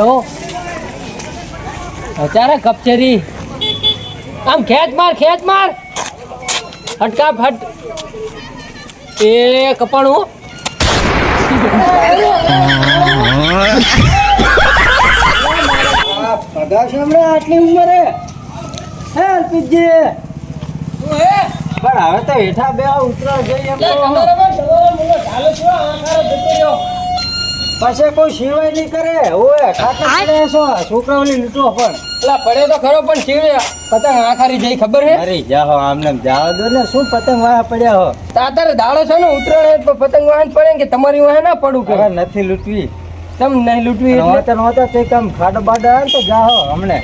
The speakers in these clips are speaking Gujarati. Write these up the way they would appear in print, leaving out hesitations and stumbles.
હો અચારે કપચેરી આમ ખેંચ માર હટકા ફટ એ કપાણું આટલી ઉંમરે હે અલ્પિતજી પણ હવે તો હેઠા બે ઉતરા જઈએ પછી કોઈ સિવાય નહીં કરે ઓય ખાતા છો છોકરાઓની લૂંટો પણ પેલા પડ્યો તો ખરો પણ શિવે પતંગ આખારી જઈ ખબર હે અરે જાઓ આમને જાવ દો ને શું પતંગ વાહ પડ્યા હો તારે દાડો છે ને ઉતરાણ પતંગ વાહન પડે કે તમારી વાહન ના પડું કે નથી લૂંટવી તમ નહીં લૂંટવી નહોતા તે કામ ખાડો બાડો આવે તો જાઓ હમણે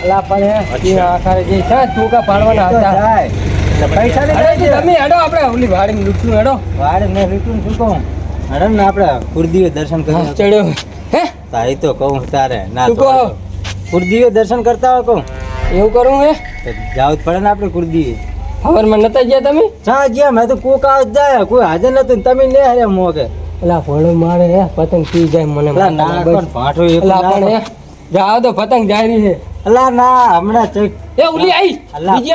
અલા પણ આખારી જઈ છે ટૂંકા પાડવાના હતા જાય પૈસા તમે હેડો આપણે ઓલી વાડી લૂંટવું હેડો વાડે ને લૂંટવું શું કહું હેડો ને આપણે કુળદીવે દર્શન કરી ચડ્યો હે તારી તો કહું તારે ના તું કહો કુળદીવે દર્શન કરતા હો કહું એવું કરું હે જાવ જ પડે ને આપણે કુળદીવે ખબરમાં નતા ગયા તમે ચા ગયા મેં તો કોક આવ જાય કોઈ હાજર નતું તમે ને હારે મોગે એલા ભોળો મારે હે પતંગ પી જાય મને ના પણ ભાઠો એલા પણ હે જાવ તો પતંગ જાય રહી છે અલા ના હમણાં ચેક એ ઉલી આવી બીજી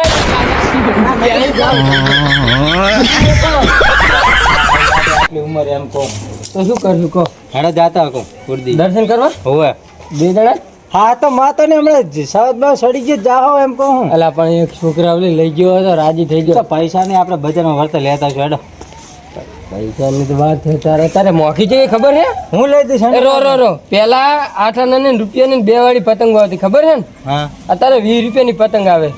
આટલી ઉંમર એમ કહું તો શું કરશું કહો હેડા જાતા કહું કુળદી દર્શન કરવા હોવે બે જણા હા તો માતા ને હમણાં સાવતમાં સડી ગયો જાઓ એમ કહું અલા પણ એક છોકરા ઓલી લઈ ગયો હતો રાજી થઈ ગયો પૈસા ને આપણે બજારમાં વર્તા લેતા છો હેડો પૈસાની તો વાત છે તારે મોખી છે ખબર છે હું લઈ દઈશ રો પેલા 8 આના રૂપિયાની 2 વાળી પતંગ આવતી ખબર છે ને હા અત્યારે 20 રૂપિયાની પતંગ આવે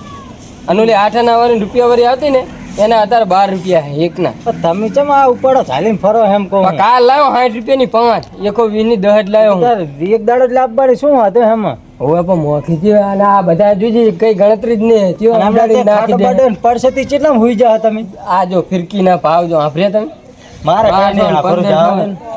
અને ઓલી 8 આના વાળી રૂપિયા વાળી આવતી ને એના અત્યારે 12 રૂપિયા એક ના તમે ચમ આ ઉપાડો ચાલીને ફરો એમ કહું કાલ લાવ્યો 60 રૂપિયાની 5 એકો 20 ની 10 જ લાવ્યો એક દાડો જ લાવવાની શું હતું એમાં હવે પણ મોખી છે અને આ બધા જોજે કઈ ગણતરી જ નહીં પડશે કેટલા હોઈ જાવ તમે આ જો ફિરકી ના ભાવ જો આભરે તમે મારે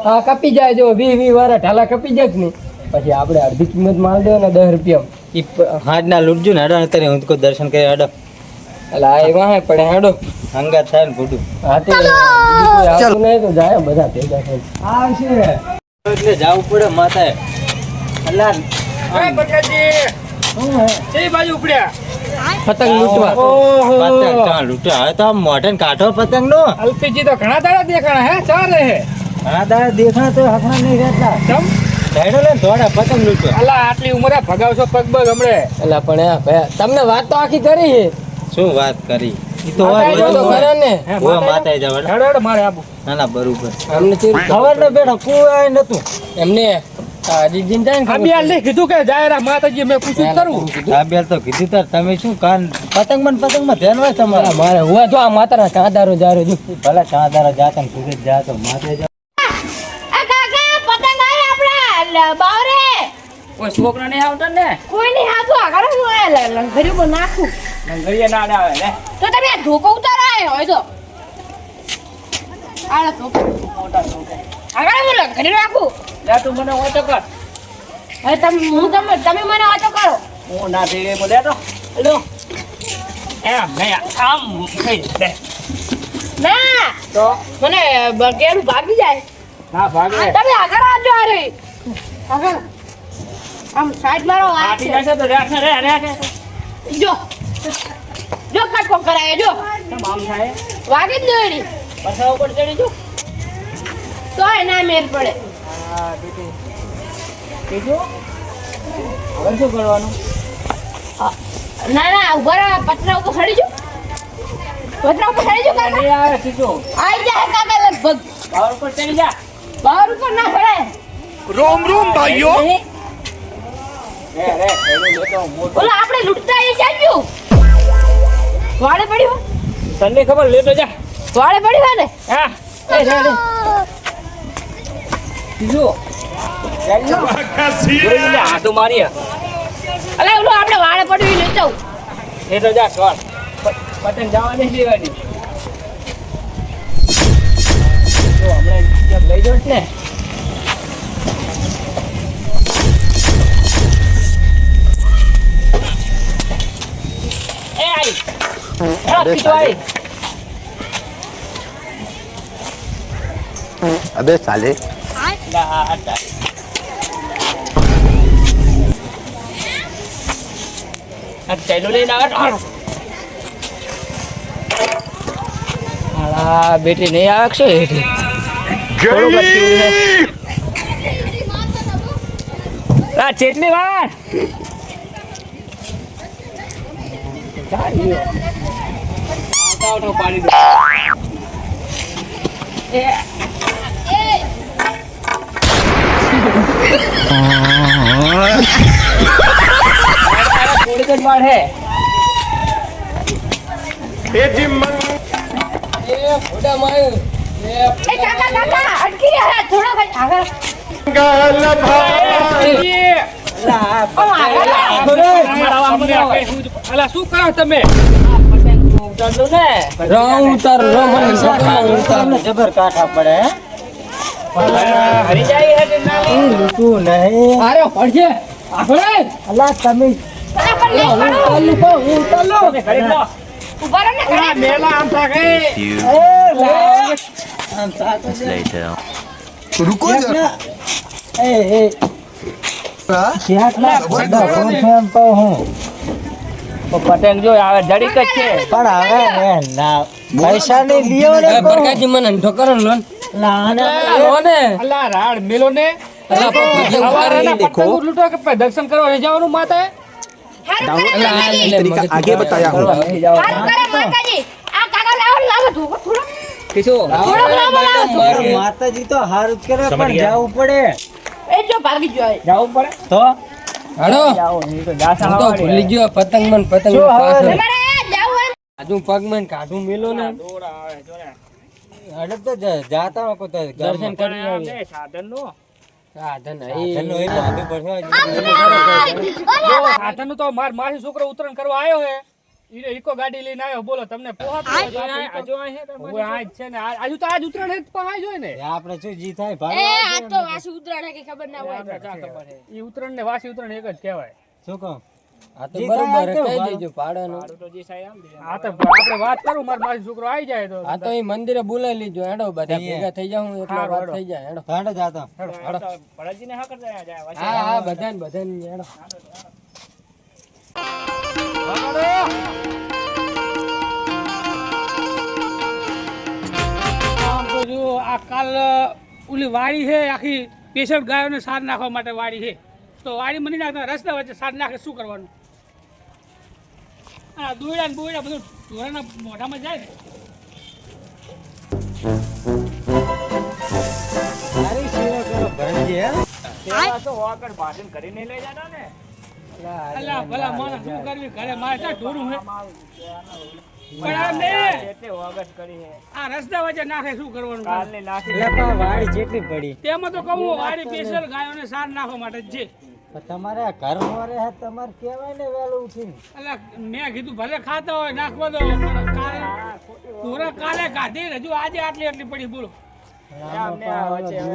હા કપી જાય જો 20 વાળા ઢાલા કપી જાય ને પછી આપણે અડધી કિંમત માલ દો ને 10 રૂપિયા હાથ ના લૂટજો ને હેડો અત્યારે હું તો દર્શન કરી હેડો એટલે આ એવા હે પડે હેડો હંગાત થાય ને ભૂડું હા તે નહીં તો જાય બધા ભેગા થઈ આવશે એટલે જવું પડે માથે અલ્લા પતંગ લૂંટવા પતંગ ક્યાં લૂંટવા હવે તો આમ મોઢે કાઢો પતંગ નો અલ્પીજી તો ઘણા દાડા દેખાણા હે ચાર રહે ઘણા દાડા દેખા તો હકણા નહીં રહેતા ચમ હેડો લે થોડા પતંગ લૂંટવા અલા આટલી ઉંમરે ભગાવશો પગ બગ હમણે એલા પણ તમને વાત તો આખી કરી છે શું વાત કરી ઈ તો કરે ને હોય માતાએ જાવ હેડો મારે આબુ ના બરોબર અમને ખબર ને બેઠો કોઈ નતું એમને દીદીન જાય ને અબિયાલ ને કીધું કે જાયરા માતાજી મેં પૂછું કરું અબિયાલ તો કીધું તાર તમે શું કાન પતંગમાં ધ્યાન હોય તમારે મારે હુઆ જો આ માતાના કાંદારો જારો જો ભલા કાંદારો જાતો ને સુરત જાતો માથે જાવ આ કાકા પતંગ આય આપડા બાવરે કોઈ છોકરા નહીં આવતો ને કોઈ નહીં આવતો આગળ હું લંગરિયો પર નાખું લંગરિયા ના આવે લે તો તમે આ ધોકો ઉતારાય હોય તો આલા તો આગળ હું લંગરિયો રાખું લે તું મને ઓટો કર હવે તમે મને વાતો કરો હું ના દે બોલે તો હેલો એમ નહીં આમ કઈ દે ના તો મને બગેરું ભાગી જાય ના ભાગે તમે આગળ આવજો અરે આગળ આમ સાઈડ મારો આટી જશે તો રાખને રે જો કટકો કરાય જો કેમ આમ થાય વાગી જ દોડી પછા ઉપર ચડી જો તોય ના મેર પડે હા બીજું હવે શું કરવાનું ના ઉભા રહો પતરા ઉપર ચડી જો કાકા નહીં આવે સીધો આઈ જાય કાકા લગભગ બાર ઉપર ચડી જા બહાર ઉપર ના પડે रोम रोम भाइयों રે લેતો મોટો ઓલા આપણે લૂંટતા એ ચાલ્યું વાળે પડ્યું તને ખબર લેતો જા વાળે પડ્યું ને હા એ રે બીજું આ તો મારી અલે ઓલો આપણે વાળે પડ્યું લેતો લેતો જા સોળ પતંગ જવા નહીં દેવાની તો હમણાં લઈ જઈશ ને अबे साले આ ચાલ્યો લઈને આવે હાલા બેટરી નહીં આવે છે હેઠી થોડું બચ્યું છે આ ચેટલી વાર પાડી દો થોડી જ વાર હે કાકા કાકા અટકી રહ્યા થોડા ભાઈ આગળ અલા શું કરો તમે જબર કાઠા પડે હરી જાય હે લૂટું નહીં અરે પડશે આપણે અલા તમે બરાબર નહીં પડો તમે ખરીદ લો ઉભા રહો ને ઘરે. મેલા આમ થાકે આમ સાચું છે. रुको जरा એ શેઠ ના બધા ફોન છે એમ તો હું પતંગ જો આવે જડીક જ છે પણ હવે ને ના પૈસા નહીં લ્યો ને કહું. બરકાજી મને અંધો કરો ને લોન ના ને ને અલ્લા રાડ મેલો ને અલા પતંગ સવારના દેખો પતંગ લૂંટો કે દર્શન કરવા અહીં જવાનું માતા હારું કરે માતાજી. तरीका आगे बताया हूँ હારું કરે માતાજી. આ કાકા લાવો થોડો થોડો કીધું લાવો મારું માતાજી તો હારું જ કરે પણ જવું પડે એ જો ભાગી ગયો એ. જવું પડે તો હાલો જાઓ નહીં તો જાસા હું તો ભૂલી ગયો પતંગ મન પતંગ શું હવે? પાછળ તમારે જાવું એમ? કાઢું પગ મન કાઢું મેલો ને હડપ તો જાતા હો તો દર્શન કરી આવીએ. સાધન નું સાધન ધનનો એ તો આગળ પડવા સાધન નું તો માસી છોકરો ઉતરણ કરવા આવ્યો હે ઈકો ગાડી લઈને આવ્યો બોલો તમને પોહાતું હોય તો આપણે ઈકો- ઓય આ જ છે ને આજુ તો આજ ઉતરણ હે પણ આજ હોય ને આપણે શું જી થાય એ ભાડું આ તો વાસી ઉતરાણે કે ખબર ના હોય. ઈ ઉતરણ ને વાસી ઉતરણ એક જ કહેવાય શું કહું આ તો જી બરોબર થાય તો કહી ભાડું. દેજો ભાડાનું હા તો આપણે વાત કરું મારો માસી છોકરો આવી જાય તો આ તો એ મંદિરે બોલાવી લીજો હેડો બધા ભેગા થઈ જાઉં એટલે હારું, વાત હેડો. થઈ જાય હેડો ધાંડે જાતા હા હા બધાને બધાને હેડો આમ તો જો આ કાલ ઓલી વાડી છે આખી સ્પેશિયલ ગાયોને સાર નાખવા માટે વાડી છે તો વાડી મની નાખતા રસ્તા વચ્ચે સાર નાખે શું કરવાનું આ દોયડા ને બોયડા બધું ઢોરાના મોઢામાં જાય ને સારી સેવા કરો ભરતજી હે અલા ભલા માણસ શું કરવી ઘરે મારે ત્યાં ઢોરું છે પણ આ નહીં. આ રસ્તા વચ્ચે નાખે શું કરવાનું એટલે પણ વાડી જેટલી પડી તેમાં તો કહું વાડી સ્પેશિયલ ગાયોને સાર નાખવા માટે જ છે પણ તમારે આ ઘર મોરે હે તમારે કહેવાય ને વહેલું ઉઠીને અલા મેં કીધું ભલે ખાતા હોય નાખવા દો પણ કાલે પૂરા કાલે કાઢી ને હજુ આજે આટલી પડી બોલો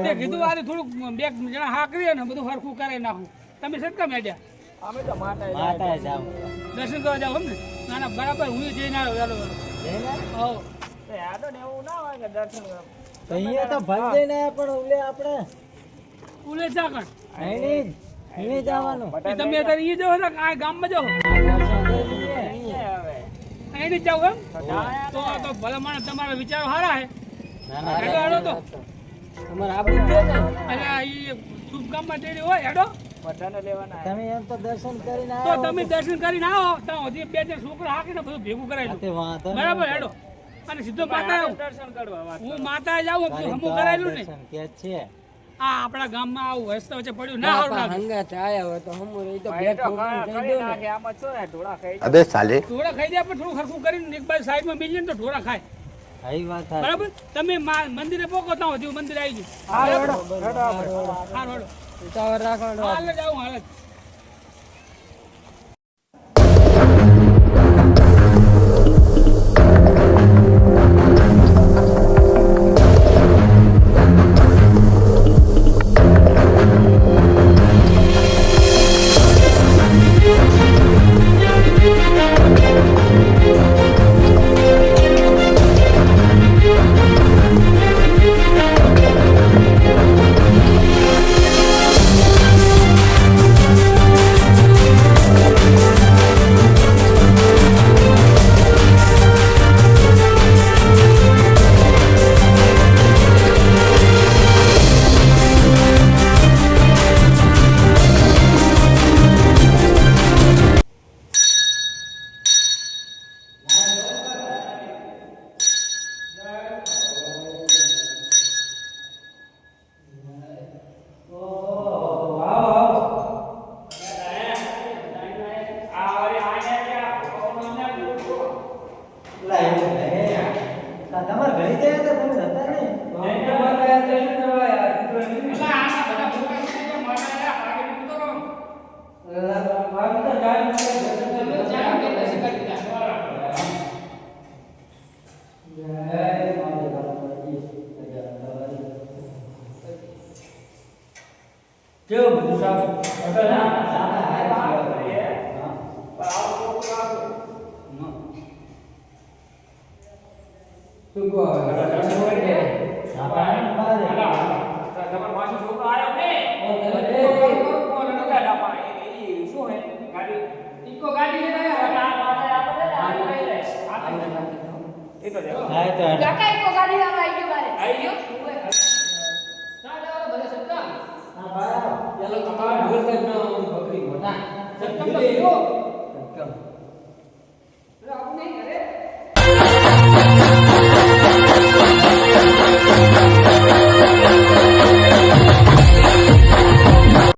મેં કીધું આજે થોડુંક બે જણા હાકરીએ ને બધું હરખું કરી નાખું તમે સદકા મેડ્યા માતા જાવ દર્શન કરવા જાવ એમ ને ના ના બરાબર હું જઈને આવ્યો વહેલો હો તો અહીંયા તો ભરજે ને પણ ઓલે આપણે ઉલે ચાકણ અહીં જવાનું તમે અત્યારે ઈ જાઓ ને આ ગામમાં જાઓ અહીં જ જાવ એમ તો ભલે માણસ તમારા વિચારો સારા હે હેડો હેડો તો તમારે આપણું છે ને અને આ ઈ શુભ કામમાં જઈ હોય હેડો તમે એમ તો દર્શન કરીને તો આવો તમે દર્શન કરીને આવો તો હજી બે ચાર છોકરા હાકીને બધું ભેગું કરાવી તે વાંધો નહીં. બરાબર હેડો અને સીધો માતા આવું હું માતા જાઉં બધું હમું કરાયેલું ને દર્શન કે છે આ આપણા ગામમાં આવું રસ્તા વચ્ચે પડ્યું ના હારું લાગે હંગાત આયા હોય તો હમું રહી તો બે છોકરાને કહી દો ને अबे साले ઢોરા ખાઈ જાય પણ થોડું ખરખું કરીને એક બાજુ સાઈડમાં બીજી તો ઢોરા ખાય આવી વાત થાય બરાબર તમે મંદિરે પોકો ત્યાં સુધી મંદિર આવી ગયું હારું હેડો ઉતાવળ રાખવાનો હાલ જ આવું હાલ જ કેવું બધું સારું શું કહો હવે? તમારો પાછો છોકરો આવ્યો ને કોણ લગાડા પા એ શું હે ગાડી ઇકો ગાડી લઈને આવ્યા આ પાછા આપણે એ તો દેવો કાકા એક ગાડી વાળો આવી ગયો બારે આવી ગયો ચાલ ચાલ ભલે સત્તા પેલો તમારા ઢોલ તક ના બકરી મોટા સત્તમ તો ગયો સત્તમ.